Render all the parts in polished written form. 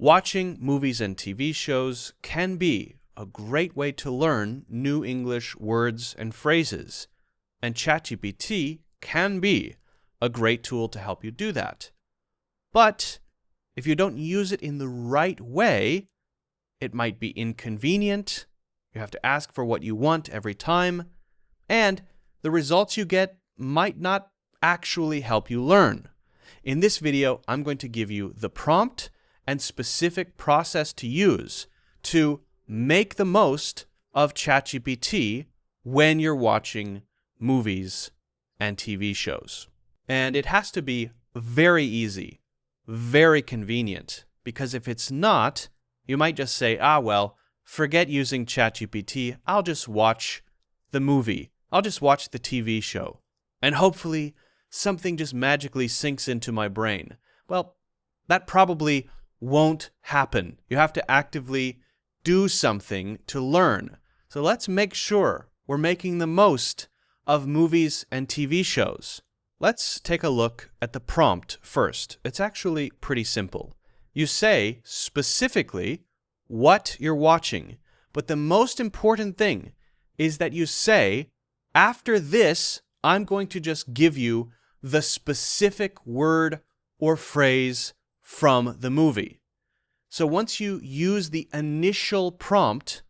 Watching movies and TV shows can be a great way to learn new English words and phrases, and ChatGPT can be a great tool to help you do that. But if you don't use it in the right way, it might be inconvenient, you have to ask for what you want every time, and the results you get might not actually help you learn. In this video, I'm going to give you the prompt and specific process to use to make the most of ChatGPT when you're watching movies and TV shows. And it has to be very easy, very convenient, because if it's not, you might just say, well, forget using ChatGPT, I'll just watch the movie, I'll just watch the TV show, and hopefully something just magically sinks into my brain. Well, that probably won't happen. You have to actively do something to learn. So let's make sure we're making the most of movies and TV shows. Let's take a look at the prompt first. It's actually pretty simple. You say specifically what you're watching, but the most important thing is that you say, after this, I'm going to just give you the specific word or phrase from the movie. So once you use the initial prompt,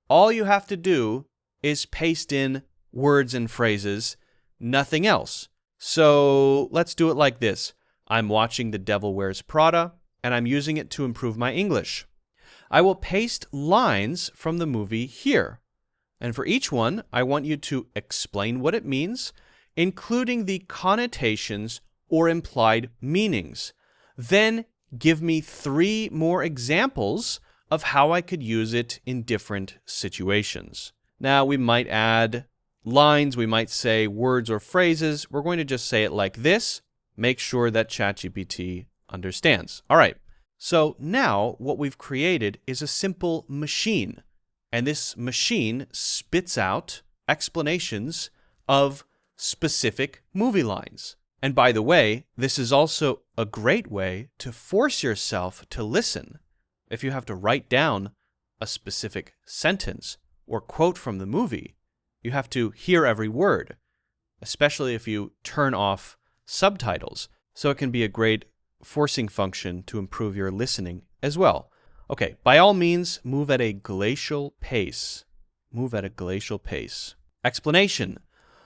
all you have to do is paste in words and phrases, nothing else. So let's do it like this. I'm watching The Devil Wears Prada, and I'm using it to improve my English. I will paste lines from the movie here. And for each one, I want you to explain what it means, including the connotations or implied meanings. Then give me 3 more examples of how I could use it in different situations. Now, we might add lines, we might say words or phrases. We're going to just say it like this. Make sure that ChatGPT understands. All right, so now what we've created is a simple machine. And this machine spits out explanations of specific movie lines. And by the way, this is also a great way to force yourself to listen. If you have to write down a specific sentence or quote from the movie, you have to hear every word, especially if you turn off subtitles. So it can be a great forcing function to improve your listening as well. Okay, by all means, move at a glacial pace. Move at a glacial pace. Explanation.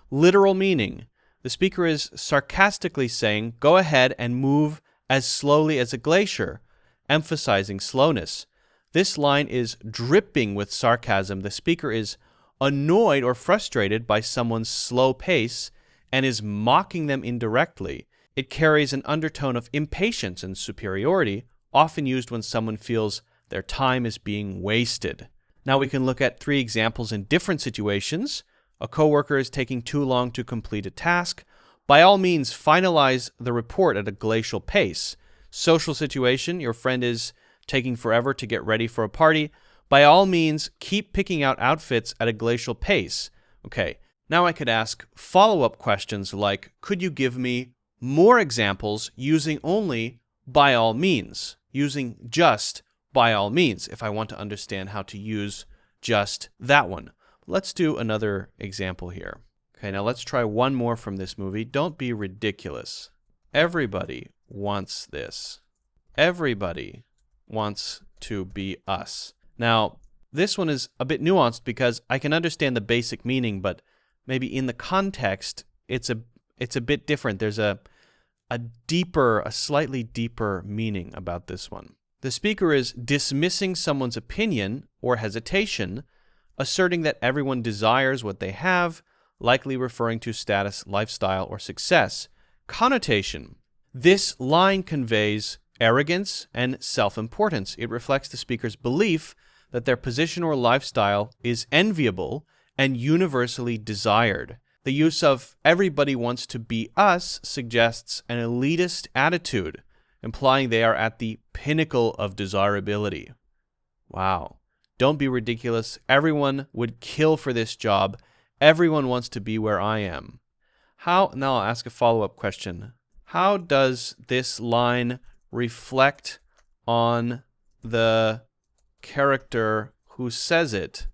Literal meaning. The speaker is sarcastically saying, go ahead and move as slowly as a glacier, emphasizing slowness. This line is dripping with sarcasm. The speaker is annoyed or frustrated by someone's slow pace and is mocking them indirectly. It carries an undertone of impatience and superiority, often used when someone feels their time is being wasted. Now we can look at 3 examples in different situations. A coworker is taking too long to complete a task. By all means, finalize the report at a glacial pace. Social situation, your friend is taking forever to get ready for a party. By all means, keep picking out outfits at a glacial pace. Okay, now I could ask follow-up questions like, could you give me more examples using only by all means, using just by all means, if I want to understand how to use just that one. Let's do another example here. Okay, now let's try one more from this movie. Don't be ridiculous. Everybody wants this. Everybody wants to be us. Now, this one is a bit nuanced because I can understand the basic meaning, but maybe in the context, it's a bit different. There's a slightly deeper meaning about this one. The speaker is dismissing someone's opinion or hesitation, asserting that everyone desires what they have, likely referring to status, lifestyle, or success. Connotation. This line conveys arrogance and self-importance. It reflects the speaker's belief that their position or lifestyle is enviable and universally desired. The use of everybody wants to be us suggests an elitist attitude, implying they are at the pinnacle of desirability. Wow. Don't be ridiculous. Everyone would kill for this job. Everyone wants to be where I am. Now I'll ask a follow-up question. How does this line reflect on the character who says it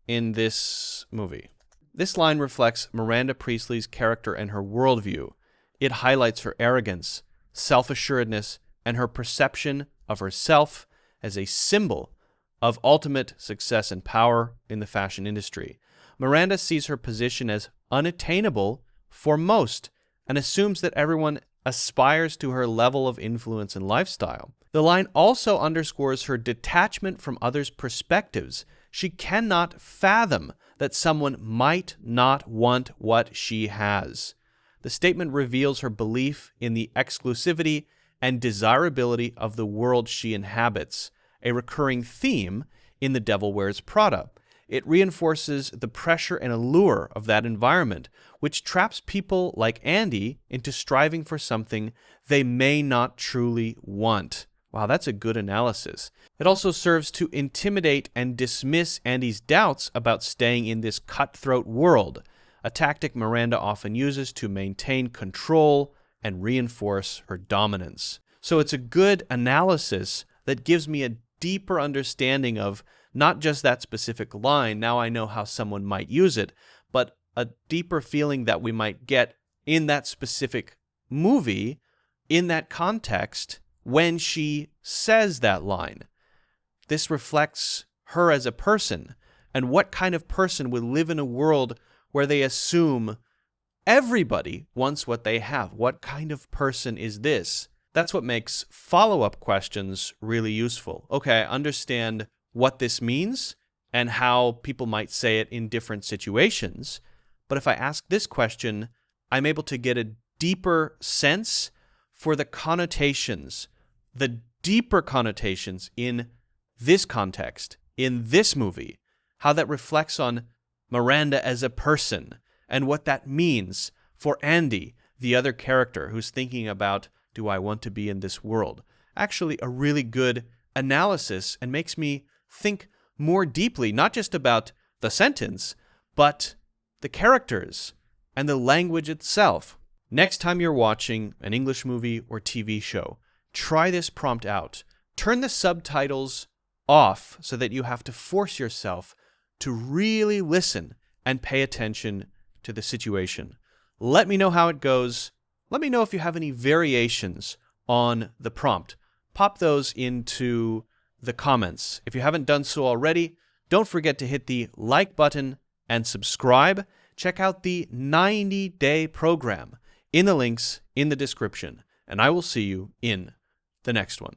in this movie. This line reflects Miranda Priestley's character and her worldview. It highlights her arrogance, self-assuredness, and her perception of herself as a symbol of ultimate success and power in the fashion industry. Miranda sees her position as unattainable for most and assumes that everyone aspires to her level of influence and lifestyle. The line also underscores her detachment from others' perspectives. She cannot fathom that someone might not want what she has. The statement reveals her belief in the exclusivity and desirability of the world she inhabits, a recurring theme in The Devil Wears Prada. It reinforces the pressure and allure of that environment, which traps people like Andy into striving for something they may not truly want. Wow, that's a good analysis. It also serves to intimidate and dismiss Andy's doubts about staying in this cutthroat world, a tactic Miranda often uses to maintain control and reinforce her dominance. So it's a good analysis that gives me a deeper understanding of not just that specific line, now I know how someone might use it, but a deeper feeling that we might get in that specific movie, in that context, when she says that line. This reflects her as a person, and what kind of person would live in a world where they assume everybody wants what they have. What kind of person is this? That's what makes follow-up questions really useful. Okay, I understand what this means and how people might say it in different situations, but if I ask this question, I'm able to get a deeper sense for the connotations, the deeper connotations in this context, in this movie, how that reflects on Miranda as a person, and what that means for Andy, the other character who's thinking about, do I want to be in this world? Actually, a really good analysis, and makes me think more deeply, not just about the sentence, but the characters and the language itself. Next time you're watching an English movie or TV show, try this prompt out. Turn the subtitles off so that you have to force yourself to really listen and pay attention to the situation. Let me know how it goes. Let me know if you have any variations on the prompt. Pop those into the comments. If you haven't done so already, don't forget to hit the like button and subscribe. Check out the 90-day program in the links in the description, and I will see you in the next one.